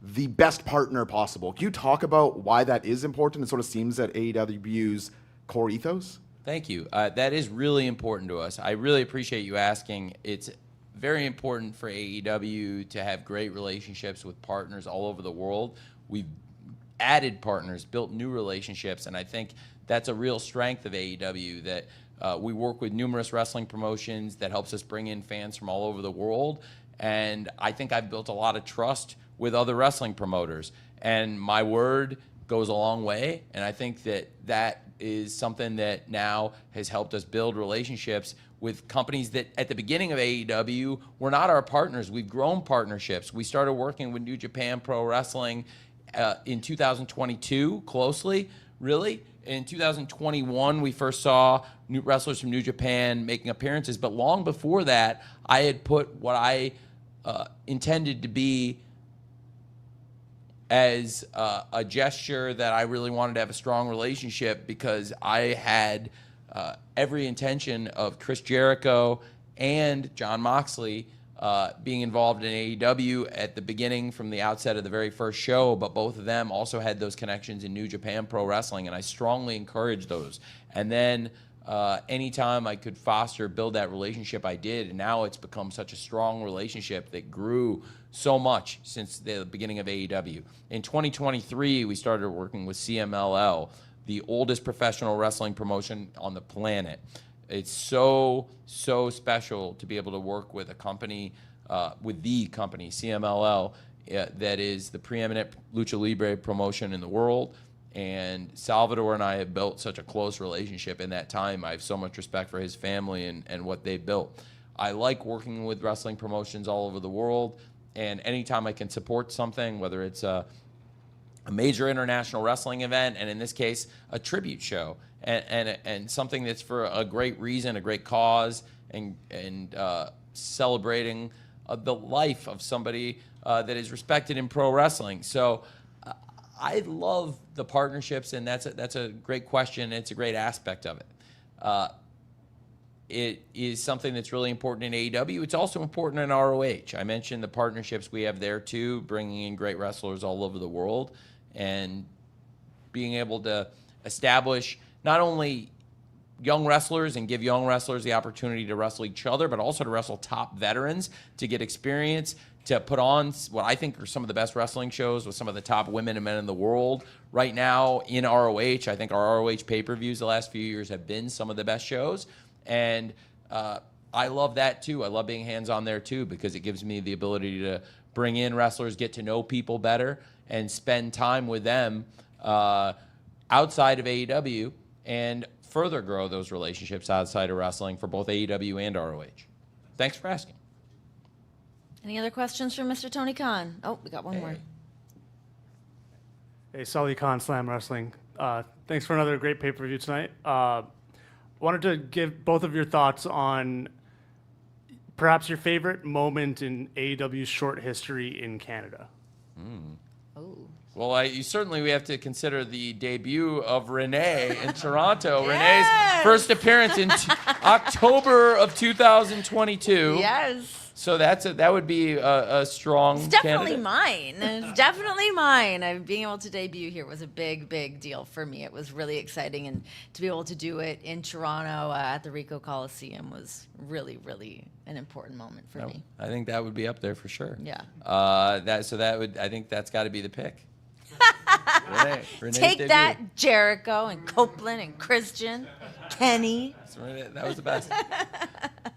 the best partner possible? Can you talk about why that is important? It sort of seems that AEW's core ethos? Thank you. That is really important to us. I really appreciate you asking. It's very important for AEW to have great relationships with partners all over the world. We've added partners, built new relationships, and I think that's a real strength of AEW, that we work with numerous wrestling promotions that helps us bring in fans from all over the world. And I think I've built a lot of trust with other wrestling promoters. And my word goes a long way, and I think that is something that now has helped us build relationships with companies that at the beginning of AEW were not our partners. We've grown partnerships. We started working with New Japan Pro Wrestling in 2022 closely, really. In 2021, we first saw new wrestlers from New Japan making appearances, but long before that, I had put what I intended to be as a gesture that I really wanted to have a strong relationship, because I had every intention of Chris Jericho and Jon Moxley being involved in AEW at the beginning from the outset of the very first show, but both of them also had those connections in New Japan Pro Wrestling, and I strongly encouraged those. And then anytime I could build that relationship, I did, and now it's become such a strong relationship that grew so much since the beginning of AEW. In 2023, we started working with CMLL, the oldest professional wrestling promotion on the planet. It's so special to be able to work with a company, with the company, CMLL, that is the preeminent lucha libre promotion in the world. And Salvador and I have built such a close relationship in that time. I have so much respect for his family and what they've built. I like working with wrestling promotions all over the world, and anytime I can support something, whether it's a major international wrestling event, and in this case, a tribute show, and something that's for a great reason, a great cause, and celebrating the life of somebody that is respected in pro wrestling. So I love the partnerships, and that's a great question. It's a great aspect of it. It is something that's really important in AEW. It's also important in ROH. I mentioned the partnerships we have there too, bringing in great wrestlers all over the world and being able to establish not only young wrestlers and give young wrestlers the opportunity to wrestle each other, but also to wrestle top veterans to get experience, to put on what I think are some of the best wrestling shows with some of the top women and men in the world right now in ROH. I think our ROH pay-per-views the last few years have been some of the best shows. And I love that too. I love being hands-on there too, because it gives me the ability to bring in wrestlers, get to know people better, and spend time with them outside of AEW and further grow those relationships outside of wrestling for both AEW and ROH. Thanks for asking. Any other questions from Mr. Tony Khan? Oh, we got one more. Hey, Sully Khan, Slam Wrestling. Thanks for another great pay-per-view tonight. Wanted to give both of your thoughts on perhaps your favorite moment in AEW's short history in Canada. Oh. Well, we have to consider the debut of Renee in Toronto. Yes! Renee's first appearance in October of 2022. Yes. So that would be a strong It's definitely candidate. mine. It's definitely mine. Being able to debut here was a big, big deal for me. It was really exciting, and to be able to do it in Toronto at the Ricoh Coliseum was really, really an important moment for me. I think that would be up there for sure. Yeah. I think that's got to be the pick. Renee's Take debut. that, Jericho and Copeland and Christian, Kenny. That was the best.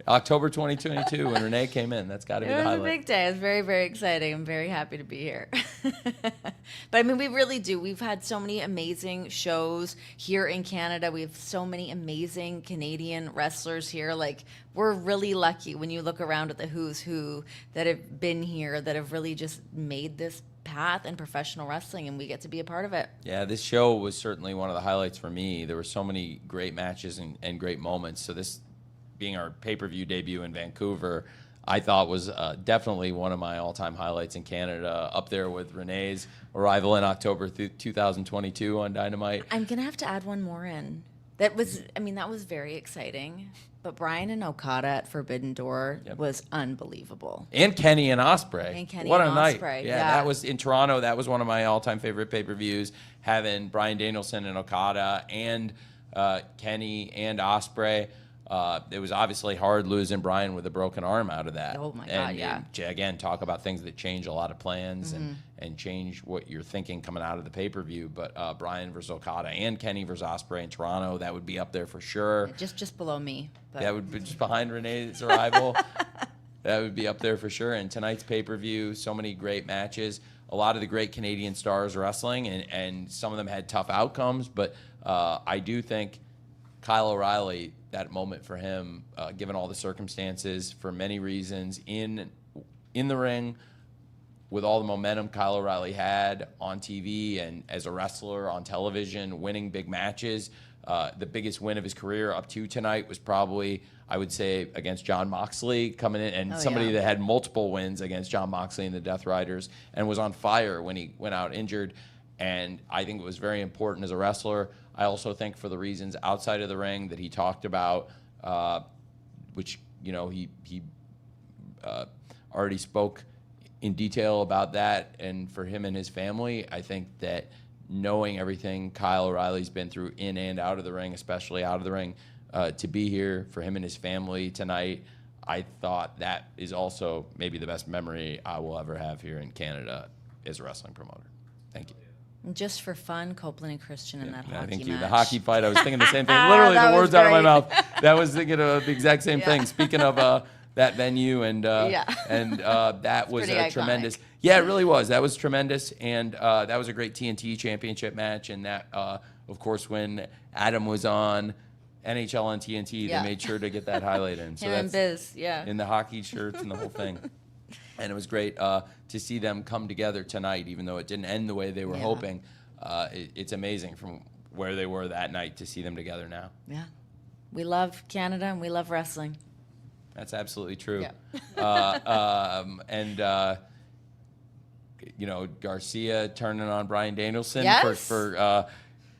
October 2022 when Renee came in. That's got to be the It was highlight. a big day. It was very, very exciting. I'm very happy to be here. But I mean, we really do. We've had so many amazing shows here in Canada. We have so many amazing Canadian wrestlers here. Like, we're really lucky when you look around at the who's who that have been here, that have really just made this path in professional wrestling, and we get to be a part of it. Yeah, this show was certainly one of the highlights for me. There were so many great matches and great moments. So this being our pay-per-view debut in Vancouver, I thought was definitely one of my all-time highlights in Canada, up there with Renee's arrival in October 2022 on Dynamite. I'm going to have to add one more in. That was very exciting. But Brian and Okada at Forbidden Door was unbelievable. And Kenny and Ospreay. And Kenny what and a night. Ospreay, Yeah, that was in Toronto. That was one of my all-time favorite pay-per-views, having Bryan Danielson and Okada and Kenny and Ospreay. It was obviously hard losing Bryan with a broken arm out of that. Oh, my God, and, yeah. Again, talk about things that change a lot of plans and change what you're thinking coming out of the pay-per-view. But Bryan versus Okada and Kenny versus Ospreay in Toronto, that would be up there for sure. Just below me. But. That would be just behind Renee's arrival. That would be up there for sure. And tonight's pay-per-view, so many great matches. A lot of the great Canadian stars wrestling, and some of them had tough outcomes. But I do think Kyle O'Reilly, that moment for him, given all the circumstances, for many reasons, in the ring, with all the momentum Kyle O'Reilly had on TV and as a wrestler on television, winning big matches. The biggest win of his career up to tonight was probably, I would say, against Jon Moxley coming in, and somebody that had multiple wins against Jon Moxley and the Death Riders, and was on fire when he went out injured. And I think it was very important as a wrestler. I also think for the reasons outside of the ring that he talked about, which, he already spoke in detail about that, and for him and his family, I think that knowing everything Kyle O'Reilly's been through in and out of the ring, especially out of the ring, to be here for him and his family tonight, I thought that is also maybe the best memory I will ever have here in Canada as a wrestling promoter. Thank you. And just for fun, Copeland and Christian in that hockey thank you. match. The hockey fight, I was thinking the same thing. Literally, the words out of my mouth. That was thinking of the exact same thing. Speaking of that venue, and that was pretty tremendous. iconic. Yeah, it really was. That was tremendous, and that was a great TNT Championship match. And that, of course, when Adam was on NHL on TNT, they made sure to get that highlight in. So Him and Biz, in the hockey shirts and the whole thing. And it was great to see them come together tonight, even though it didn't end the way they were hoping. It's amazing from where they were that night to see them together now. Yeah. We love Canada and we love wrestling. That's absolutely true. Yeah. Garcia turning on Bryan Danielson Yes. for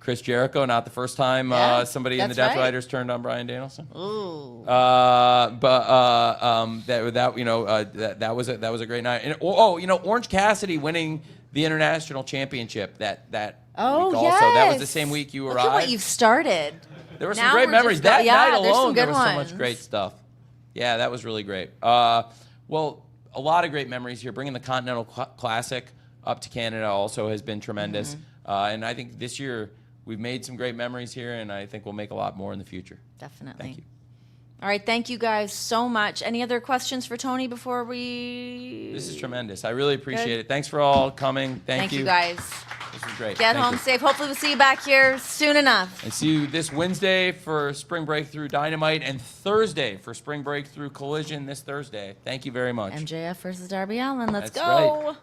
Chris Jericho, not the first time somebody in the that's Death right. Riders turned on Bryan Danielson. Ooh. That was a great night. And Orange Cassidy winning the international championship that Oh, week also. That was the yes. same week you Look arrived. at what you've started. There were some Now great we're memories. just That go- yeah, night there's some alone, there good was so much ones. great stuff. Yeah, that was really great. Well, a lot of great memories here. Bringing the Continental Classic up to Canada also has been tremendous. And I think this year we've made some great memories here, and I think we'll make a lot more in the future. Definitely. Thank you. All right, thank you guys so much. Any other questions for Tony before we... This is tremendous. I really appreciate Good. it. Thanks for all coming. Thank you guys. This was great. Get Thank home you. safe. Hopefully we'll see you back here soon enough. And see you this Wednesday for Spring Breakthrough Dynamite and Thursday for Spring Breakthrough Collision this Thursday. Thank you very much. MJF versus Darby Allin. Let's That's go. right.